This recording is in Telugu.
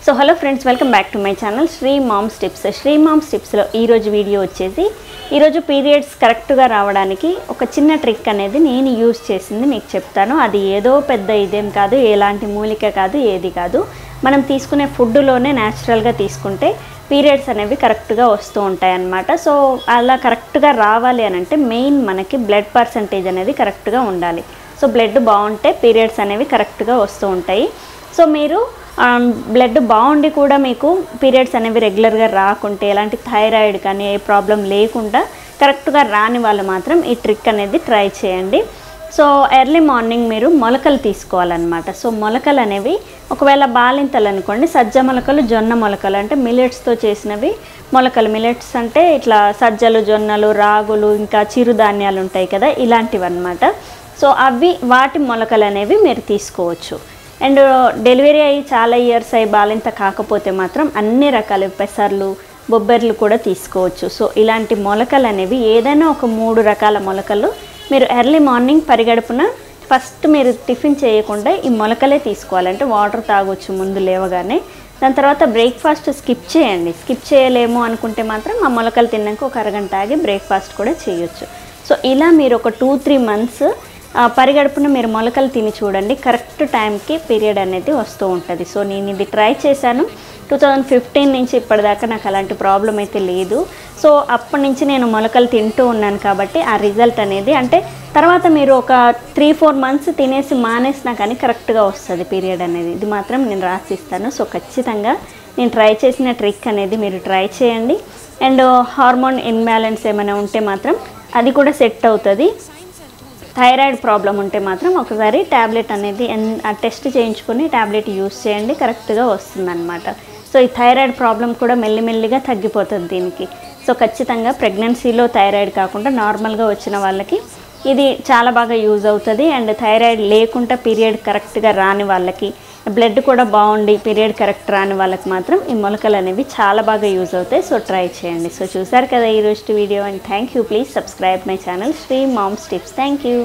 So hello friends, welcome back to my channel Sri moms tips. Sri moms టిప్స్లో ఈరోజు వీడియో వచ్చేసి ఈరోజు పీరియడ్స్ కరెక్ట్గా రావడానికి ఒక చిన్న ట్రిక్ అనేది నేను యూజ్ చేసింది మీకు చెప్తాను. అది ఏదో పెద్ద ఇదేం కాదు, ఎలాంటి మూలిక కాదు, ఏది కాదు. మనం తీసుకునే ఫుడ్లోనే న్యాచురల్గా తీసుకుంటే పీరియడ్స్ అనేవి కరెక్ట్గా వస్తూ ఉంటాయి అన్నమాట. సో అలా కరెక్ట్గా రావాలి అని అంటే మెయిన్ మనకి బ్లడ్ పర్సంటేజ్ అనేది కరెక్ట్గా ఉండాలి. సో బ్లడ్ బాగుంటే పీరియడ్స్ అనేవి కరెక్ట్గా వస్తూ ఉంటాయి. సో మీరు బ్లడ్ బాగుండి కూడా మీకు పీరియడ్స్ అనేవి రెగ్యులర్గా రాకుంటే, ఎలాంటి థైరాయిడ్ కానీ ఏ ప్రాబ్లం లేకుండా కరెక్ట్గా రాని వాళ్ళు మాత్రం ఈ ట్రిక్ అనేది ట్రై చేయండి. సో ఎర్లీ మార్నింగ్ మీరు మొలకలు తీసుకోవాలన్నమాట. సో మొలకలు అనేవి ఒకవేళ బాలింతలు అనుకోండి, సజ్జ మొలకలు, జొన్న మొలకలు అంటే మిల్లెట్స్తో చేసినవి మొలకలు. మిల్లెట్స్ అంటే ఇట్లా సజ్జలు, జొన్నలు, రాగులు, ఇంకా చిరుధాన్యాలు ఉంటాయి కదా, ఇలాంటివి అన్నమాట. సో వాటి మొలకలు అనేవి మీరు తీసుకోవచ్చు. అండ్ డెలివరీ అయ్యి చాలా ఇయర్స్ అయ్యి బాలింత కాకపోతే మాత్రం అన్ని రకాల పెసర్లు, బొబ్బర్లు కూడా తీసుకోవచ్చు. సో ఇలాంటి మొలకలు అనేవి ఏదైనా ఒక 3 రకాల మొలకలు మీరు ఎర్లీ మార్నింగ్ పరిగడుపున ఫస్ట్ మీరు టిఫిన్ చేయకుండా ఈ మొలకలే తీసుకోవాలంటే వాటర్ తాగొచ్చు ముందు లేవగానే. దాని తర్వాత బ్రేక్ఫాస్ట్ స్కిప్ చేయండి. స్కిప్ చేయలేము అనుకుంటే మాత్రం ఆ మొలకలు తిన్నాక ఒక అరగంట ఆగి బ్రేక్ఫాస్ట్ కూడా చేయొచ్చు. సో ఇలా మీరు ఒక 2-3 మంత్స్ పరిగడుపున మీరు మొలకలు తిని చూడండి, కరెక్ట్ టైంకి పీరియడ్ అనేది వస్తూ ఉంటుంది. సో నేను ఇది ట్రై చేశాను 2015 నుంచి ఇప్పటిదాకా నాకు అలాంటి ప్రాబ్లం అయితే లేదు. సో అప్పటి నుంచి నేను మొలకలు తింటూ ఉన్నాను కాబట్టి ఆ రిజల్ట్ అనేది, అంటే తర్వాత మీరు ఒక 3-4 మంత్స్ తినేసి మానేసినా కానీ కరెక్ట్గా వస్తుంది పీరియడ్ అనేది. ఇది మాత్రం నేను రాసిస్తాను. సో ఖచ్చితంగా నేను ట్రై చేసిన ట్రిక్ అనేది మీరు ట్రై చేయండి. అండ్ హార్మోన్ ఇన్బ్యాలెన్స్ ఏమైనా ఉంటే మాత్రం అది కూడా సెట్ అవుతుంది. థైరాయిడ్ ప్రాబ్లం ఉంటే మాత్రం ఒకసారి ట్యాబ్లెట్ అనేది టెస్ట్ చేయించుకొని ట్యాబ్లెట్ యూస్ చేయండి, కరెక్ట్గా వస్తుందన్నమాట. సో ఈ థైరాయిడ్ ప్రాబ్లం కూడా మెల్లిమెల్లిగా తగ్గిపోతుంది దీనికి. సో ఖచ్చితంగా ప్రెగ్నెన్సీలో థైరాయిడ్ కాకుండా నార్మల్గా వచ్చిన వాళ్ళకి ఇది చాలా బాగా యూజ్ అవుతుంది. అండ్ థైరాయిడ్ లేకుండా పీరియడ్ కరెక్ట్గా రాని వాళ్ళకి, బ్లడ్ కూడా బాగుండి పీరియడ్ కరెక్ట్ రాని వాళ్ళకి మాత్రం ఈ మొలకలు అనేవి చాలా బాగా యూజ్ అవుతాయి. సో ట్రై చేయండి. సో చూసారు కదా ఈరోజు video, and thank you. Please subscribe my channel Sri moms tips. Thank you.